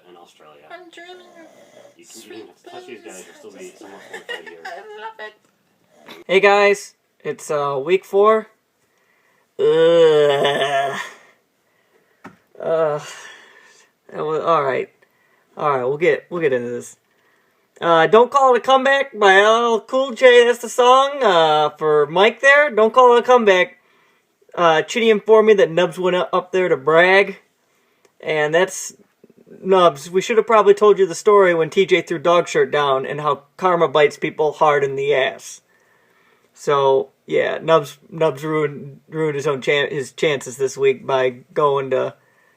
in Australia. I'm dreaming. You can have to touch these guys, you'll still be somewhat qualified here. I love it. Hey guys, it's week 4. Alright, we'll get into this. Don't Call It a Comeback by LL Cool J, that's the song, for Mike there. Don't Call It a Comeback. Chitty informed me that Nubs went up there to brag, and that's Nubs. We should have probably told you the story when TJ threw dog shirt down and how karma bites people hard in the ass. So, yeah, Nubs ruined his chances this week by going to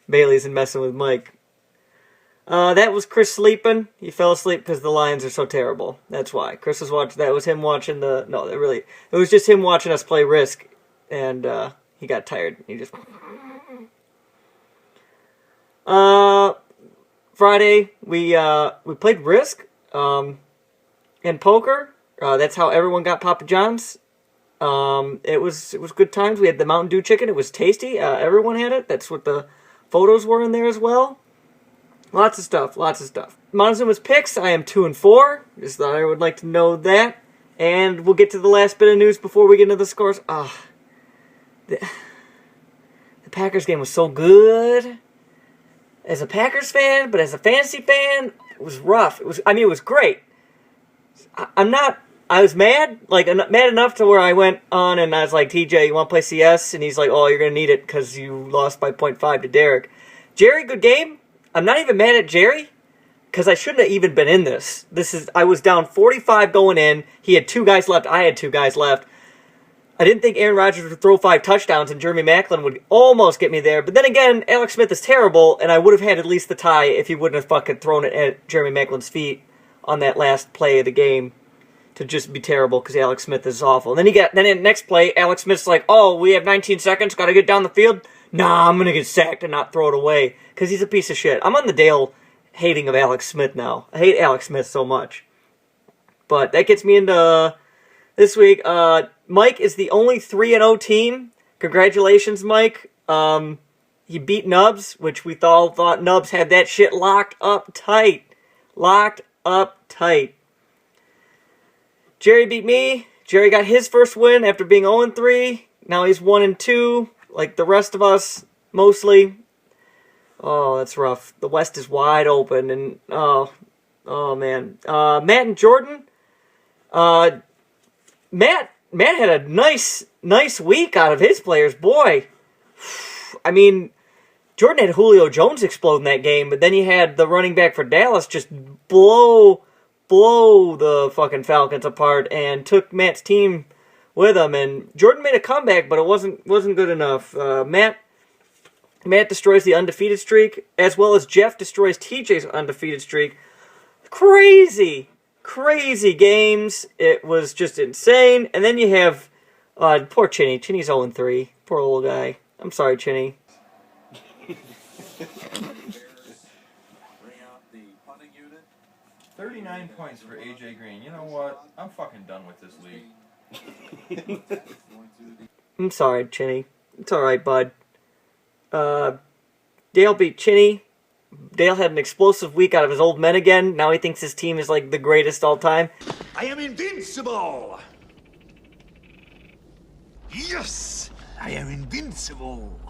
Bailey's and messing with Mike. That was Chris sleeping. He fell asleep because the Lions are so terrible. That's why. Chris was watching. That was him watching it was just him watching us play Risk, and he got tired. He just... Friday, we played Risk, and poker. That's how everyone got Papa John's. It was good times. We had the Mountain Dew chicken. It was tasty. Everyone had it. That's what the photos were in there as well. Lots of stuff. Montezuma's picks. I am 2-4. Just thought I would like to know that. And we'll get to the last bit of news before we get into the scores. The Packers game was so good. As a Packers fan, but as a fantasy fan, it was rough. It was great. I was mad, mad enough to where I went on and I was like, TJ, you want to play CS? And he's like, oh, you're going to need it because you lost by 0.5 to Derek. Jerry, good game. I'm not even mad at Jerry because I shouldn't have even been in this. I was down 45 going in. He had 2 guys left. I had 2 guys left. I didn't think Aaron Rodgers would throw 5 touchdowns and Jeremy Maclin would almost get me there. But then again, Alex Smith is terrible, and I would have had at least the tie if he wouldn't have fucking thrown it at Jeremy Maclin's feet on that last play of the game to just be terrible because Alex Smith is awful. And then in the next play, Alex Smith's like, oh, we have 19 seconds, got to get down the field. Nah, I'm going to get sacked and not throw it away because he's a piece of shit. I'm on the Dale hating of Alex Smith now. I hate Alex Smith so much. But that gets me into this week. Mike is the only 3-0 team. Congratulations, Mike. He beat Nubs, which we all thought Nubs had that shit locked up tight. Jerry beat me. Jerry got his first win after being 0-3. Now he's 1-2, like the rest of us, mostly. Oh, that's rough. The West is wide open, and oh man. Matt and Jordan. Matt had a nice week out of his players. Boy, I mean, Jordan had Julio Jones explode in that game, but then he had the running back for Dallas just blow the fucking Falcons apart and took Matt's team with him. And Jordan made a comeback, but it wasn't good enough. Matt destroys the undefeated streak, as well as Jeff destroys TJ's undefeated streak. Crazy games. It was just insane. And then you have poor Chinny. Chinny's 0-3. Poor little guy. I'm sorry, Chinny. 39 points for AJ Green. You know what? I'm fucking done with this league. I'm sorry, Chinny. It's alright, bud. Dale beat Chinny. Dale had an explosive week out of his old men again. Now he thinks his team is like the greatest all time. I am invincible! Yes! I am invincible!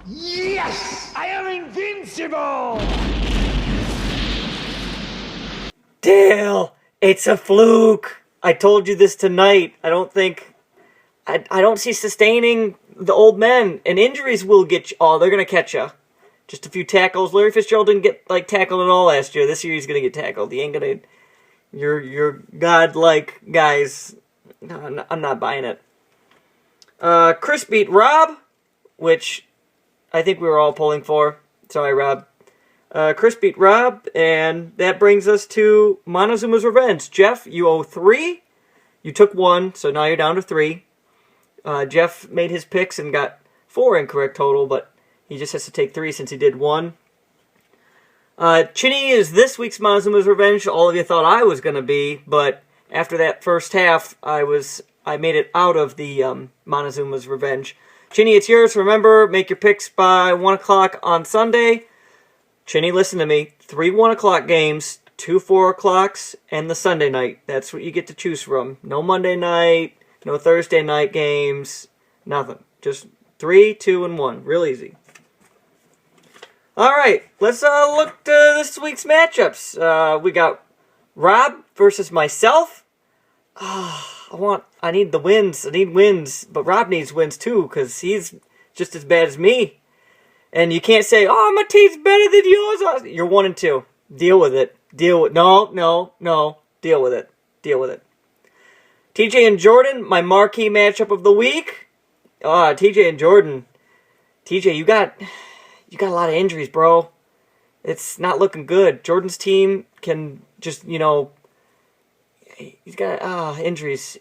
Yes! I am invincible! Dale, it's a fluke. I told you this tonight. I don't see sustaining the old men. And injuries will get you. Oh, they're going to catch you. Just a few tackles. Larry Fitzgerald didn't get tackled at all last year. This year he's going to get tackled. He ain't going to... You're godlike guys. No, I'm not buying it. Chris beat Rob, which I think we were all pulling for. Sorry, Rob. Chris beat Rob, and that brings us to Montezuma's Revenge. Jeff, you owe 3. You took 1, so now you're down to 3. Jeff made his picks and got 4 incorrect total, but he just has to take 3 since he did 1. Chinny is this week's Montezuma's Revenge. All of you thought I was going to be, but after that first half, I made it out of the Montezuma's Revenge. Chinny, it's yours. Remember, make your picks by 1 o'clock on Sunday. Chinny, listen to me. 3 1 o'clock games, 2 4 o'clocks, and the Sunday night. That's what you get to choose from. No Monday night, no Thursday night games, nothing. Just 3, 2, and 1. Real easy. All right, let's look to this week's matchups. We got Rob versus myself. I need the wins. I need wins, but Rob needs wins too because he's just as bad as me. And you can't say, "Oh, my team's better than yours." You're 1 and 2. Deal with it. No. Deal with it. Deal with it. TJ and Jordan, my marquee matchup of the week. TJ and Jordan. TJ, you got a lot of injuries, bro. It's not looking good. Jordan's team can just, he's got injuries.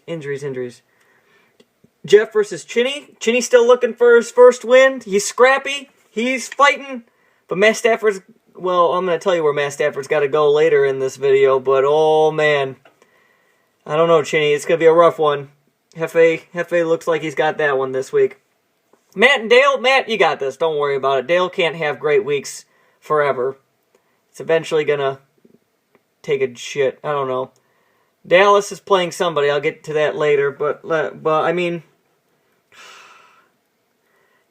Jeff versus Chinny. Chinny's still looking for his first win. He's scrappy. He's fighting. But Matt Stafford's, well, I'm going to tell you where Matt Stafford's got to go later in this video. But, oh, man. I don't know, Chinny. It's going to be a rough one. Hefe looks like he's got that one this week. Matt and Dale. Matt, you got this. Don't worry about it. Dale can't have great weeks forever. It's eventually going to take a shit. I don't know. Dallas is playing somebody. I'll get to that later. But I mean,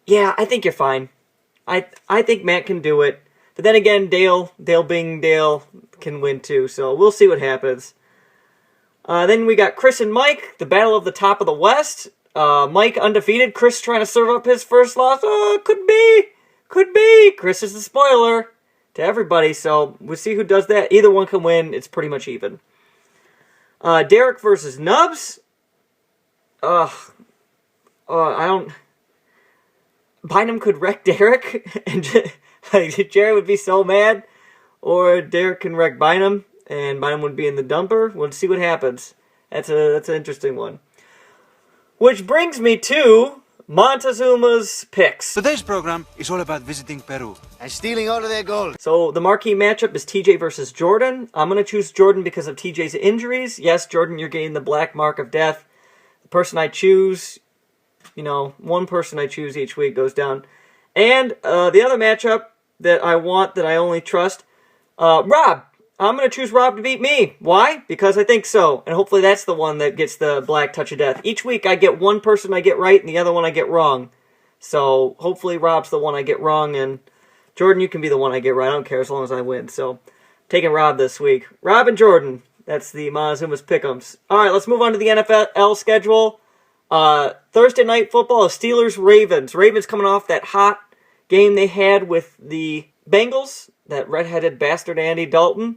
yeah, I think you're fine. I think Matt can do it. But then again, Dale being Dale, can win too. So we'll see what happens. Then we got Chris and Mike, the battle of the top of the West. Mike undefeated. Chris trying to serve up his first loss. Oh, could be. Chris is the spoiler to everybody. So we'll see who does that. Either one can win. It's pretty much even. Derek versus Nubs. I don't. Bynum could wreck Derek, and Jerry would be so mad. Or Derek can wreck Bynum, and Bynum would be in the dumper. We'll see what happens. That's an interesting one. Which brings me to Montezuma's picks. Today's program is all about visiting Peru and stealing all of their gold. So the marquee matchup is TJ versus Jordan. I'm going to choose Jordan because of TJ's injuries. Yes, Jordan, you're getting the black mark of death. The person I choose, one person I choose each week goes down. And the other matchup that I want, that I only trust, Rob. I'm going to choose Rob to beat me. Why? Because I think so. And hopefully that's the one that gets the black touch of death. Each week I get one person I get right and the other one I get wrong. So hopefully Rob's the one I get wrong. And Jordan, you can be the one I get right. I don't care as long as I win. So taking Rob this week. Rob and Jordan. That's the Montezuma's Pick'ems. All right, let's move on to the NFL schedule. Thursday night football is Steelers-Ravens. Ravens coming off that hot game they had with the Bengals. That redheaded bastard Andy Dalton.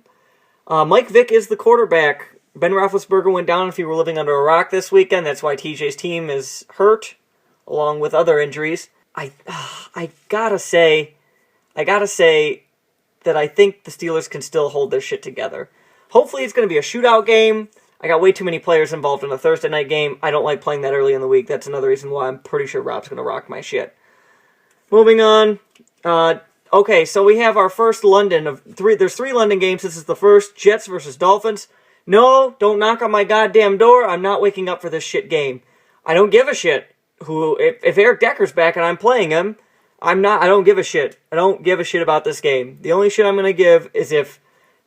Mike Vick is the quarterback. Ben Roethlisberger went down if you were living under a rock this weekend. That's why TJ's team is hurt, along with other injuries. I gotta say that I think the Steelers can still hold their shit together. Hopefully it's going to be a shootout game. I got way too many players involved in a Thursday night game. I don't like playing that early in the week. That's another reason why I'm pretty sure Rob's going to rock my shit. Moving on. Okay, so we have our first London of 3. There's 3 London games. This is the first. Jets versus Dolphins. No, don't knock on my goddamn door. I'm not waking up for this shit game. I don't give a shit. If Eric Decker's back and I'm playing him, I don't give a shit. I don't give a shit about this game. The only shit I'm going to give is if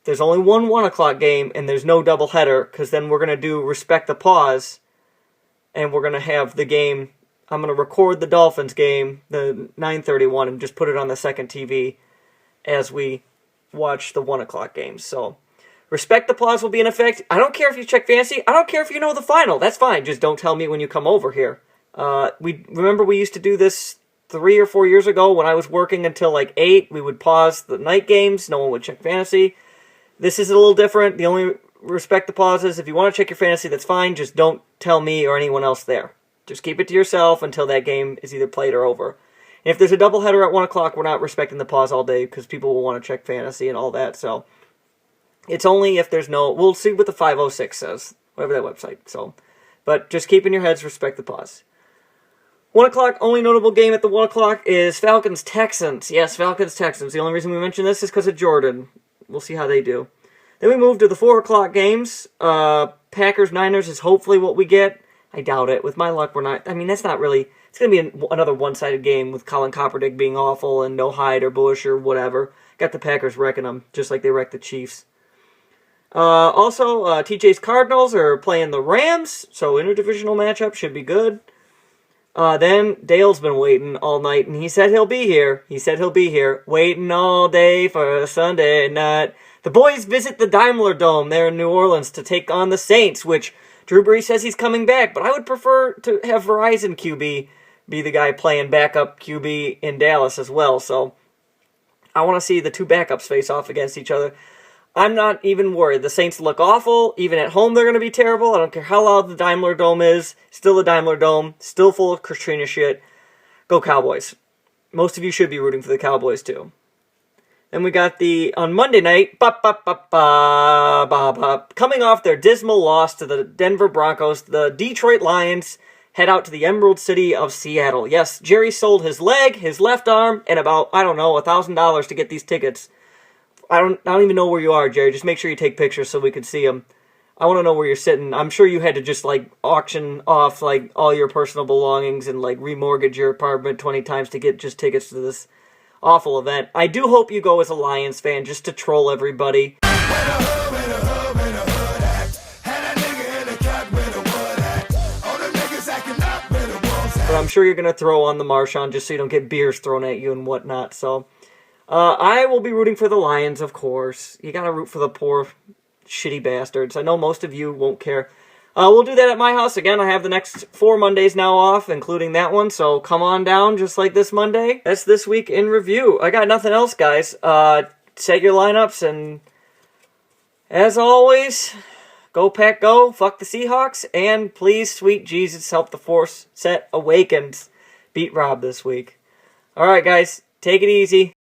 there's only one 1 o'clock game and there's no doubleheader, because then we're going to do Respect the Pause, and we're going to have the game. I'm going to record the Dolphins game, the 9:31, and just put it on the second TV as we watch the 1 o'clock games. So, Respect the Pause will be in effect. I don't care if you check fantasy. I don't care if you know the final. That's fine. Just don't tell me when you come over here. We used to do this 3 or 4 years ago when I was working until like 8. We would pause the night games. No one would check fantasy. This is a little different. The only Respect the Pause is if you want to check your fantasy, that's fine. Just don't tell me or anyone else there. Just keep it to yourself until that game is either played or over. And if there's a doubleheader at 1 o'clock, we're not respecting the pause all day because people will want to check fantasy and all that. So it's only if there's no... We'll see what the 506 says, whatever that website. So, but just keep in your heads, respect the pause. 1 o'clock, only notable game at the 1 o'clock is Falcons-Texans. Yes, Falcons-Texans. The only reason we mention this is because of Jordan. We'll see how they do. Then we move to the 4 o'clock games. Packers-Niners is hopefully what we get. I doubt it. With my luck, we're not. I mean, that's not really. It's going to be another one-sided game with Colin Kaepernick being awful and no Hyde or Bush or whatever. Got the Packers wrecking them, just like they wrecked the Chiefs. Also, TJ's Cardinals are playing the Rams, so interdivisional matchup should be good. Then Dale's been waiting all night, and he said he'll be here. Waiting all day for a Sunday night. The boys visit the Daimler Dome there in New Orleans to take on the Saints, which Drew Brees says he's coming back, but I would prefer to have Verizon QB be the guy playing backup QB in Dallas as well, so I want to see the two backups face off against each other. I'm not even worried. The Saints look awful. Even at home, they're going to be terrible. I don't care how loud the Daimler Dome is. Still the Daimler Dome. Still full of Katrina shit. Go Cowboys. Most of you should be rooting for the Cowboys, too. Then we got on Monday night, coming off their dismal loss to the Denver Broncos, the Detroit Lions head out to the Emerald City of Seattle. Yes, Jerry sold his leg, his left arm, and about, $1,000 to get these tickets. I don't even know where you are, Jerry. Just make sure you take pictures so we can see them. I want to know where you're sitting. I'm sure you had to just, auction off, all your personal belongings and, remortgage your apartment 20 times to get just tickets to this awful event. I do hope you go as a Lions fan just to troll everybody. But I'm sure you're going to throw on the Marshawn just so you don't get beers thrown at you and whatnot, so I will be rooting for the Lions, of course. You gotta root for the poor, shitty bastards. I know most of you won't care. We'll do that at my house. Again, I have the next 4 Mondays now off, including that one, so come on down just like this Monday. That's this week in review. I got nothing else, guys. Set your lineups, and as always, go Pack Go, fuck the Seahawks, and please, sweet Jesus, help the Force Set Awakens beat Rob this week. Alright, guys, take it easy.